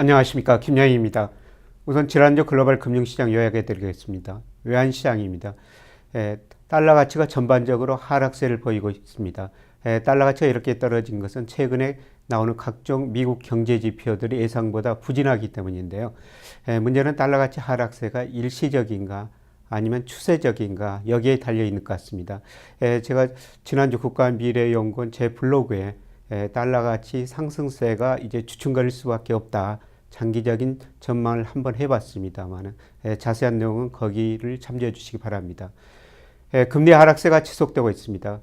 안녕하십니까, 김영희입니다. 우선 지난주 글로벌 금융시장 요약해 드리겠습니다. 외환시장입니다. 달러 가치가 전반적으로 하락세를 보이고 있습니다. 달러 가치가 이렇게 떨어진 것은 최근에 나오는 각종 미국 경제 지표들이 예상보다 부진하기 때문인데요. 문제는 달러 가치 하락세가 일시적인가 아니면 추세적인가 여기에 달려 있는 것 같습니다. 제가 지난주 국가미래연구원 제 블로그에 달러 가치 상승세가 이제 주춤거릴 수밖에 없다. 장기적인 전망을 한번 해봤습니다만 자세한 내용은 거기를 참조해 주시기 바랍니다. 금리 하락세가 지속되고 있습니다.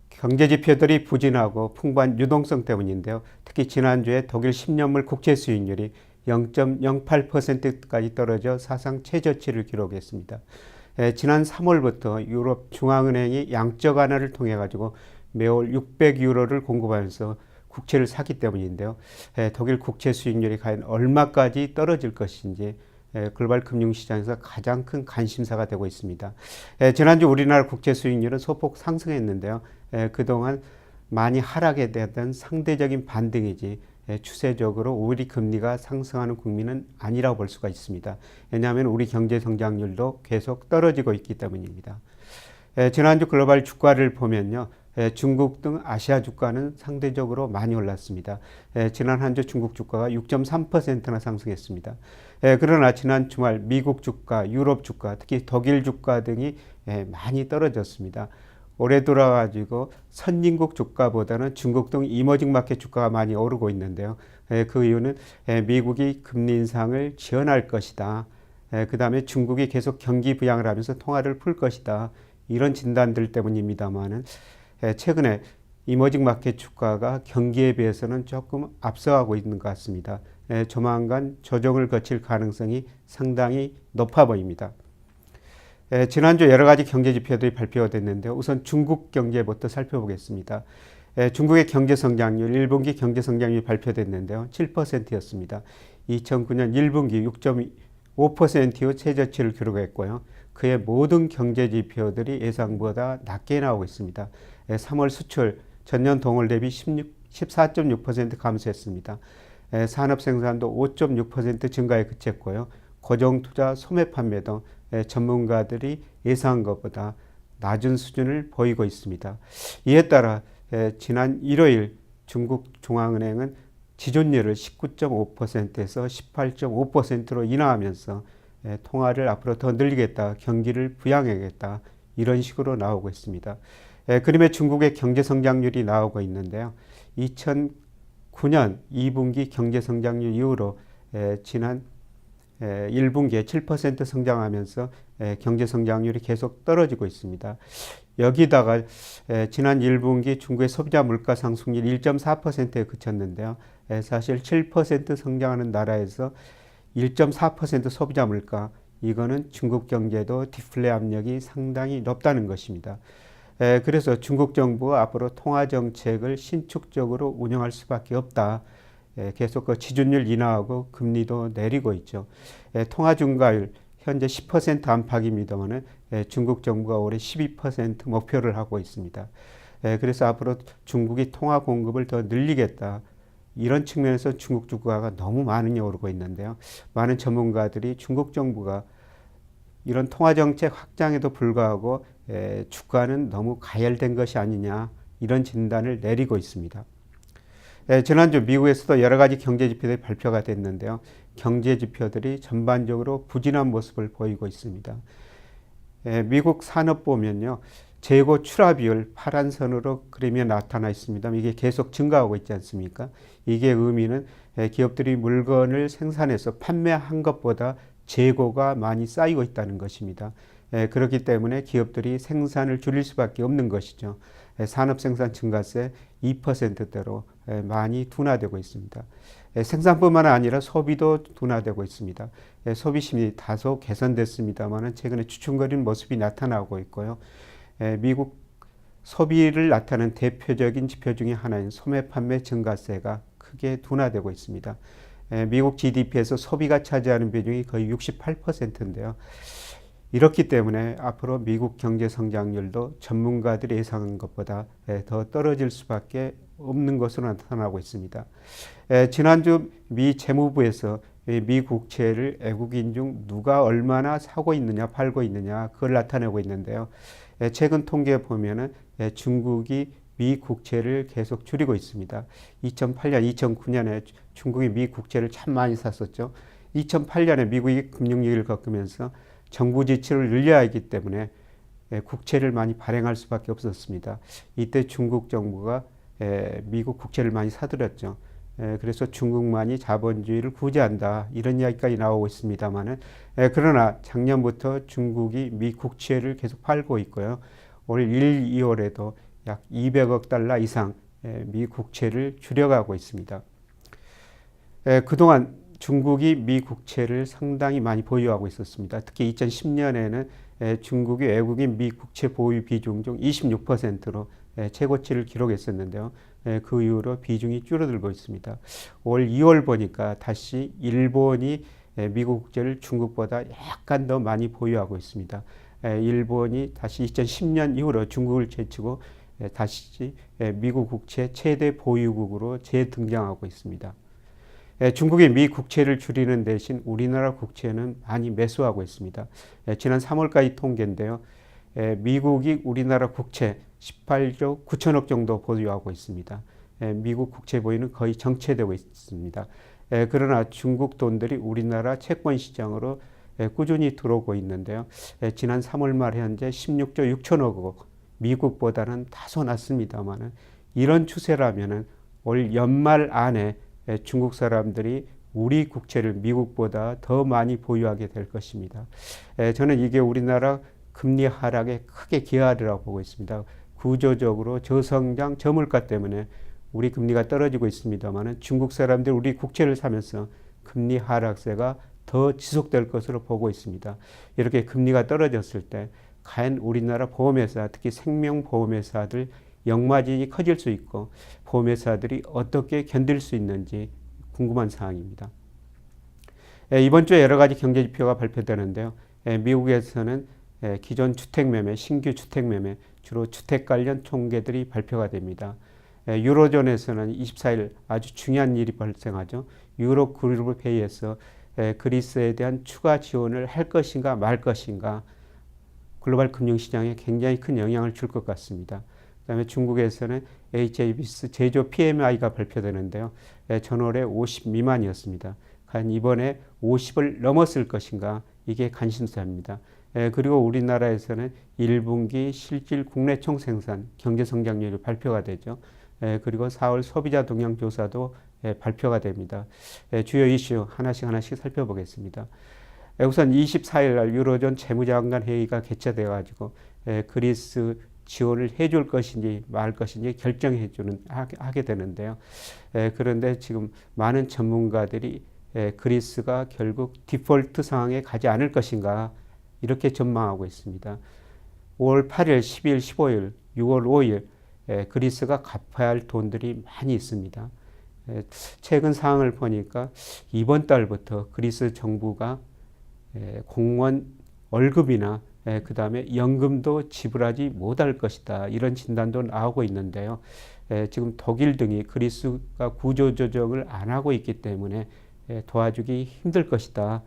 경제 지표들이 부진하고 풍부한 유동성 때문인데요. 특히 지난주에 독일 10년물 국채 수익률이 0.08%까지 떨어져 사상 최저치를 기록했습니다. 지난 3월부터 유럽 중앙은행이 양적 완화를 통해 가지고 매월 600유로를 공급하면서 국채를 샀기 때문인데요. 독일 국채 수익률이 과연 얼마까지 떨어질 것인지 글로벌 금융시장에서 가장 큰 관심사가 되고 있습니다. 지난주 우리나라 국채 수익률은 소폭 상승했는데요. 그동안 많이 하락에 대한 상대적인 반등이지 추세적으로 우리 금리가 상승하는 국면은 아니라고 볼 수가 있습니다. 왜냐하면 우리 경제 성장률도 계속 떨어지고 있기 때문입니다. 지난주 글로벌 주가를 보면요. 중국 등 아시아 주가는 상대적으로 많이 올랐습니다. 지난 한 주 중국 주가가 6.3%나 상승했습니다. 그러나 지난 주말 미국 주가, 유럽 주가, 특히 독일 주가 등이 많이 떨어졌습니다. 올해 들어가지고 선진국 주가보다는 중국 등 이머징 마켓 주가가 많이 오르고 있는데요. 그 이유는 미국이 금리 인상을 지연할 것이다. 그 다음에 중국이 계속 경기 부양을 하면서 통화를 풀 것이다. 이런 진단들 때문입니다만은 최근에 이머징 마켓 주가가 경기에 비해서는 조금 앞서가고 있는 것 같습니다. 조만간 조정을 거칠 가능성이 상당히 높아 보입니다. 지난주 여러 가지 경제 지표들이 발표가 됐는데요. 우선 중국 경제부터 살펴보겠습니다. 중국의 경제 성장률, 1분기 경제 성장률이 발표됐는데요. 7%였습니다. 2009년 1분기 6.5%의 최저치를 기록했고요. 그의 모든 경제 지표들이 예상보다 낮게 나오고 있습니다. 3월 수출 전년 동월 대비 14.6% 감소했습니다. 산업 생산도 5.6% 증가에 그쳤고요. 고정투자, 소매 판매 등 전문가들이 예상한 것보다 낮은 수준을 보이고 있습니다. 이에 따라 지난 일요일 중국 중앙은행은 지준율을 19.5%에서 18.5%로 인하하면서 통화를 앞으로 더 늘리겠다, 경기를 부양하겠다 이런 식으로 나오고 있습니다. 그림에 중국의 경제 성장률이 나오고 있는데요. 2009년 2분기 경제 성장률 이후로 지난 1분기에 7% 성장하면서 경제 성장률이 계속 떨어지고 있습니다. 여기다가 지난 1분기 중국의 소비자 물가 상승률 1.4%에 그쳤는데요. 사실 7% 성장하는 나라에서 1.4% 소비자 물가, 이거는 중국 경제도 디플레 압력이 상당히 높다는 것입니다. 그래서 중국 정부가 앞으로 통화 정책을 신축적으로 운영할 수밖에 없다. 계속 그 지준율 인하하고 금리도 내리고 있죠. 통화 증가율 현재 10% 안팎입니다만 중국 정부가 올해 12% 목표를 하고 있습니다. 그래서 앞으로 중국이 통화 공급을 더 늘리겠다. 이런 측면에서 중국 주가가 너무 많이 오르고 있는데요. 많은 전문가들이 중국 정부가 이런 통화 정책 확장에도 불구하고 주가는 너무 가열된 것이 아니냐 이런 진단을 내리고 있습니다. 지난주 미국에서도 여러 가지 경제 지표들이 발표가 됐는데요. 경제 지표들이 전반적으로 부진한 모습을 보이고 있습니다. 미국 산업 보면요. 재고 출하 비율 파란 선으로 그림에 나타나 있습니다. 이게 계속 증가하고 있지 않습니까? 이게 의미는 기업들이 물건을 생산해서 판매한 것보다 재고가 많이 쌓이고 있다는 것입니다. 그렇기 때문에 기업들이 생산을 줄일 수밖에 없는 것이죠. 산업 생산 증가세 2%대로 많이 둔화되고 있습니다. 생산뿐만 아니라 소비도 둔화되고 있습니다. 소비 심리 다소 개선됐습니다만 최근에 주춤거리는 모습이 나타나고 있고요. 미국 소비를 나타내는 대표적인 지표 중에 하나인 소매 판매 증가세가 크게 둔화되고 있습니다. 미국 GDP에서 소비가 차지하는 비중이 거의 68%인데요. 이렇기 때문에 앞으로 미국 경제 성장률도 전문가들이 예상한 것보다 더 떨어질 수밖에 없는 것으로 나타나고 있습니다. 지난주 미 재무부에서 미 국채를 외국인 중 누가 얼마나 사고 있느냐 팔고 있느냐 그걸 나타내고 있는데요. 최근 통계에 보면은 중국이 미 국채를 계속 줄이고 있습니다. 2008년, 2009년에 중국이 미 국채를 참 많이 샀었죠. 2008년에 미국이 금융위기를 겪으면서 정부 지출을 늘려야 하기 때문에 국채를 많이 발행할 수밖에 없었습니다. 이때 중국 정부가 미국 국채를 많이 사들였죠. 그래서 중국만이 자본주의를 구제한다 이런 이야기까지 나오고 있습니다만은 그러나 작년부터 중국이 미 국채를 계속 팔고 있고요. 올 1, 2월에도 약 200억 달러 이상 미 국채를 줄여가고 있습니다. 그동안 중국이 미 국채를 상당히 많이 보유하고 있었습니다. 특히 2010년에는 중국이 외국인 미 국채 보유 비중 중 26%로 최고치를 기록했었는데요. 그 이후로 비중이 줄어들고 있습니다. 올 2월 보니까 다시 일본이 미국 국채를 중국보다 약간 더 많이 보유하고 있습니다. 일본이 다시 2010년 이후로 중국을 제치고 다시 미국 국채 최대 보유국으로 재등장하고 있습니다. 중국이 미 국채를 줄이는 대신 우리나라 국채는 많이 매수하고 있습니다. 지난 3월까지 통계인데요. 미국이 우리나라 국채 18조 9천억 정도 보유하고 있습니다. 미국 국채 보유는 거의 정체되고 있습니다. 그러나 중국 돈들이 우리나라 채권 시장으로 꾸준히 들어오고 있는데요. 지난 3월 말 현재 16조 6천억 원, 미국보다는 다소 낮습니다만 이런 추세라면 올 연말 안에 중국 사람들이 우리 국채를 미국보다 더 많이 보유하게 될 것입니다. 저는 이게 우리나라 금리 하락에 크게 기여하리라고 보고 있습니다. 구조적으로 저성장, 저물가 때문에 우리 금리가 떨어지고 있습니다만 중국 사람들이 우리 국채를 사면서 금리 하락세가 더 지속될 것으로 보고 있습니다. 이렇게 금리가 떨어졌을 때 과연 우리나라 보험회사, 특히 생명보험회사들 역마진이 커질 수 있고 보험회사들이 어떻게 견딜 수 있는지 궁금한 사항입니다. 이번 주에 여러 가지 경제지표가 발표되는데요. 미국에서는 기존 주택매매, 신규 주택매매, 주로 주택 관련 통계들이 발표가 됩니다. 유로존에서는 24일 아주 중요한 일이 발생하죠. 유로 그룹 회의에서 그리스에 대한 추가 지원을 할 것인가 말 것인가 글로벌 금융시장에 굉장히 큰 영향을 줄 것 같습니다. 그다음에 중국에서는 HABS 제조 PMI가 발표되는데요. 전월에 50 미만이었습니다. 과연 이번에 50을 넘었을 것인가 이게 관심사입니다. 그리고 우리나라에서는 1분기 실질 국내 총생산 경제성장률이 발표가 되죠. 그리고 4월 소비자 동향조사도 발표가 됩니다. 주요 이슈 하나씩 살펴보겠습니다. 우선 24일 날 유로존 재무장관 회의가 개최되어 가지고 그리스 지원을 해줄 것인지 말 것인지 하게 되는데요. 그런데 지금 많은 전문가들이 그리스가 결국 디폴트 상황에 가지 않을 것인가 이렇게 전망하고 있습니다. 5월 8일, 12일, 15일, 6월 5일 그리스가 갚아야 할 돈들이 많이 있습니다. 최근 상황을 보니까 이번 달부터 그리스 정부가 공무원 월급이나 그 다음에 연금도 지불하지 못할 것이다. 이런 진단도 나오고 있는데요. 지금 독일 등이 그리스가 구조조정을 안 하고 있기 때문에 도와주기 힘들 것이다.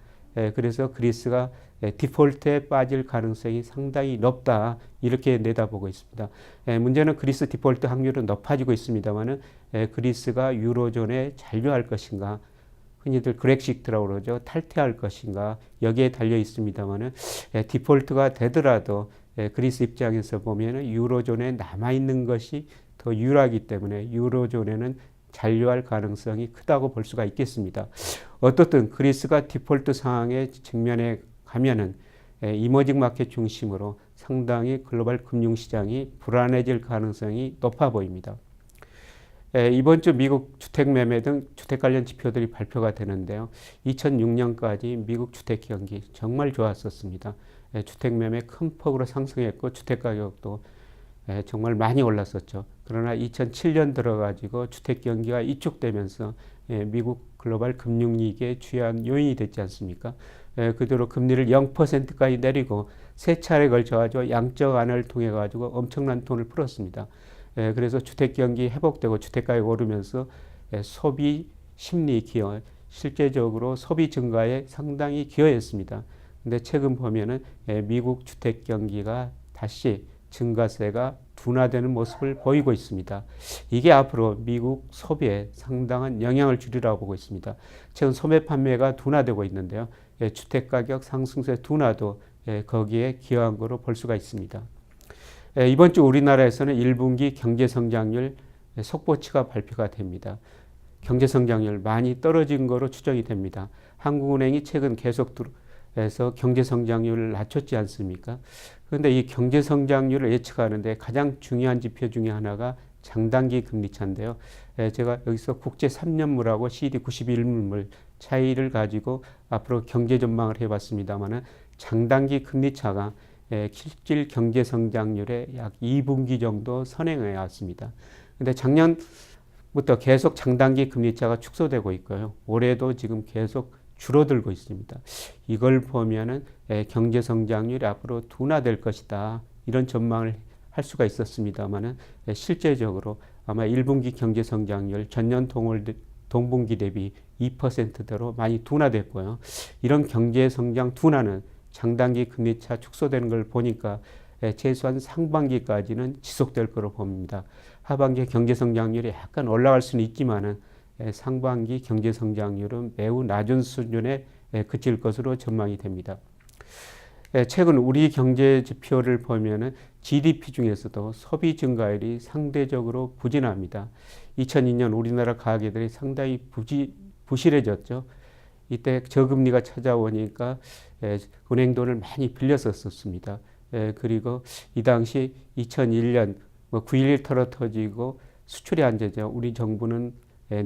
그래서 그리스가 디폴트에 빠질 가능성이 상당히 높다. 이렇게 내다보고 있습니다. 문제는 그리스 디폴트 확률은 높아지고 있습니다만 그리스가 유로존에 잔류할 것인가 흔히들 그렉시트라고 그러죠. 탈퇴할 것인가 여기에 달려 있습니다만 디폴트가 되더라도 그리스 입장에서 보면 유로존에 남아있는 것이 더 유리하기 때문에 유로존에는 잔류할 가능성이 크다고 볼 수가 있겠습니다. 어떻든 그리스가 디폴트 상황에 직면해 가면은 이머징 마켓 중심으로 상당히 글로벌 금융시장이 불안해질 가능성이 높아 보입니다. 이번 주 미국 주택 매매 등 주택 관련 지표들이 발표가 되는데요. 2006년까지 미국 주택 경기 정말 좋았었습니다. 주택 매매 큰 폭으로 상승했고 주택 가격도 정말 많이 올랐었죠. 그러나 2007년 들어가지고 주택 경기가 위축되면서 미국 글로벌 금융위기의 주요한 요인이 됐지 않습니까? 그대로 금리를 0%까지 내리고 세 차례에 걸쳐가지고 양적 완화를 통해 가지고 엄청난 돈을 풀었습니다. 그래서 주택 경기 회복되고 주택가격이 오르면서 소비 심리 기여, 실제적으로 소비 증가에 상당히 기여했습니다. 근데 최근 보면은 미국 주택 경기가 다시 증가세가 둔화되는 모습을 보이고 있습니다. 이게 앞으로 미국 소비에 상당한 영향을 주리라고 보고 있습니다. 최근 소매 판매가 둔화되고 있는데요. 주택가격 상승세 둔화도 거기에 기여한 거로 볼 수가 있습니다. 이번 주 우리나라에서는 1분기 경제성장률 속보치가 발표가 됩니다. 경제성장률 많이 떨어진 거로 추정이 됩니다. 한국은행이 최근 계속해서 경제성장률을 낮췄지 않습니까? 그런데 이 경제성장률을 예측하는데 가장 중요한 지표 중에 하나가 장단기 금리차인데요. 제가 여기서 국제 3년물하고 CD 91물물 차이를 가지고 앞으로 경제 전망을 해봤습니다만은 장단기 금리차가 실질 경제 성장률의 약 2분기 정도 선행해 왔습니다. 근데 작년부터 계속 장단기 금리차가 축소되고 있고요. 올해도 지금 계속 줄어들고 있습니다. 이걸 보면은 경제 성장률이 앞으로 둔화될 것이다. 이런 전망을 할 수가 있었습니다만은 실제적으로 아마 1분기 경제 성장률 전년 동분기 대비 2%대로 많이 둔화됐고요. 이런 경제 성장 둔화는 장단기 금리차 축소되는 걸 보니까 최소한 상반기까지는 지속될 거로 봅니다. 하반기 경제 성장률이 약간 올라갈 수는 있지만은 상반기 경제 성장률은 매우 낮은 수준에 그칠 것으로 전망이 됩니다. 최근 우리 경제 지표를 보면은 GDP 중에서도 소비 증가율이 상대적으로 부진합니다. 2002년 우리나라 가계들이 상당히 부실해졌죠. 이때 저금리가 찾아오니까 은행 돈을 많이 빌렸었습니다. 그리고 이 당시 2001년 9.11 털어 터지고 수출이 안 되죠. 우리 정부는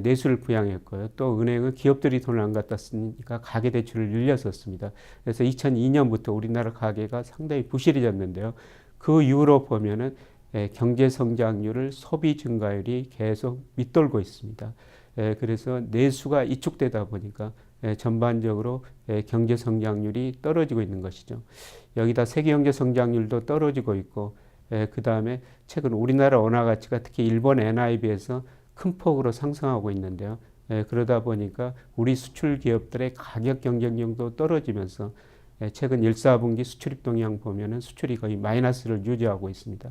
내수를 부양했고요. 또 은행은 기업들이 돈을 안 갖다 쓰니까 가계대출을 늘렸었습니다. 그래서 2002년부터 우리나라 가계가 상당히 부실해졌는데요. 그 이후로 보면은 경제 성장률을 소비 증가율이 계속 밑돌고 있습니다. 그래서 내수가 이축되다 보니까 전반적으로 경제 성장률이 떨어지고 있는 것이죠. 여기다 세계 경제 성장률도 떨어지고 있고, 그 다음에 최근 우리나라 원화 가치가 특히 일본 엔화에 비해서 큰 폭으로 상승하고 있는데요. 그러다 보니까 우리 수출 기업들의 가격 경쟁력도 떨어지면서 최근 1, 4분기 수출입 동향 보면은 수출이 거의 마이너스를 유지하고 있습니다.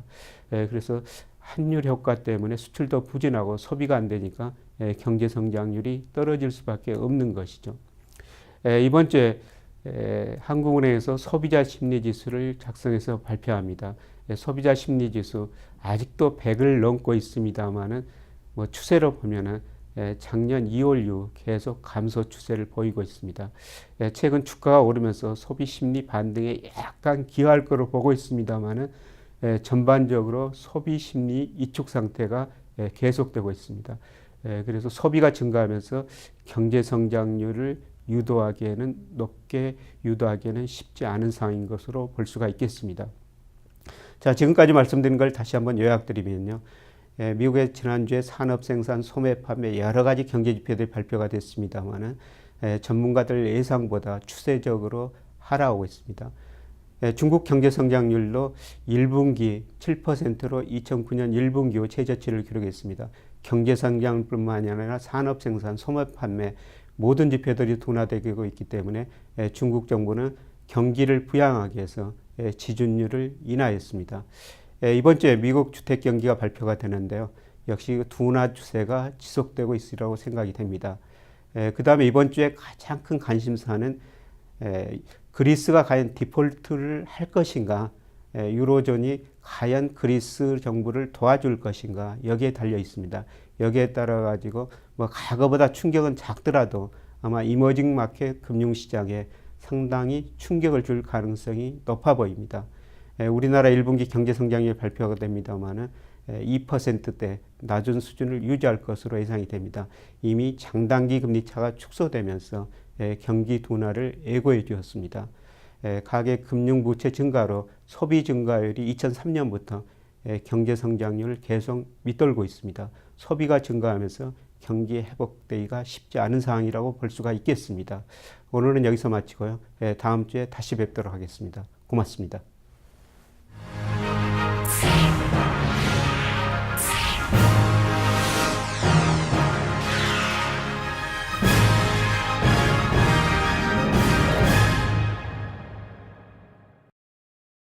그래서 환율 효과 때문에 수출도 부진하고 소비가 안 되니까 경제 성장률이 떨어질 수밖에 없는 것이죠. 이번 주에 한국은행에서 소비자 심리지수를 작성해서 발표합니다. 소비자 심리지수 아직도 100을 넘고 있습니다만은 추세로 보면은 작년 2월 이후 계속 감소 추세를 보이고 있습니다. 최근 주가가 오르면서 소비 심리 반등에 약간 기여할 거로 보고 있습니다만은 전반적으로 소비 심리 이축 상태가 계속되고 있습니다. 그래서 소비가 증가하면서 경제 성장률을 높게 유도하기에는 쉽지 않은 상황인 것으로 볼 수가 있겠습니다. 자, 지금까지 말씀드린 걸 다시 한번 요약드리면요. 미국의 지난주에 산업 생산, 소매 판매 여러 가지 경제 지표들이 발표가 됐습니다만은 전문가들 예상보다 추세적으로 하락하고 있습니다. 중국 경제 성장률도 1분기 7%로 2009년 1분기 후 최저치를 기록했습니다. 경제 성장뿐만이 아니라 산업 생산, 소매 판매 모든 지표들이 둔화되고 있기 때문에 중국 정부는 경기를 부양하기 위해서 지준율을 인하했습니다. 이번 주에 미국 주택 경기가 발표가 되는데요. 역시 둔화 추세가 지속되고 있으리라고 생각이 됩니다. 그 다음에 이번 주에 가장 큰 관심사는 그리스가 과연 디폴트를 할 것인가, 유로존이 과연 그리스 정부를 도와줄 것인가, 여기에 달려 있습니다. 여기에 따라 가지고 과거보다 충격은 작더라도 아마 이머징 마켓 금융시장에 상당히 충격을 줄 가능성이 높아 보입니다. 우리나라 1분기 경제성장률 발표가 됩니다만은 2%대 낮은 수준을 유지할 것으로 예상이 됩니다. 이미 장단기 금리차가 축소되면서 경기 둔화를 예고해 주었습니다. 가계 금융 부채 증가로 소비 증가율이 2003년부터 경제 성장률을 계속 밑돌고 있습니다. 소비가 증가하면서 경기 회복되기가 쉽지 않은 상황이라고 볼 수가 있겠습니다. 오늘은 여기서 마치고요. 다음 주에 다시 뵙도록 하겠습니다. 고맙습니다.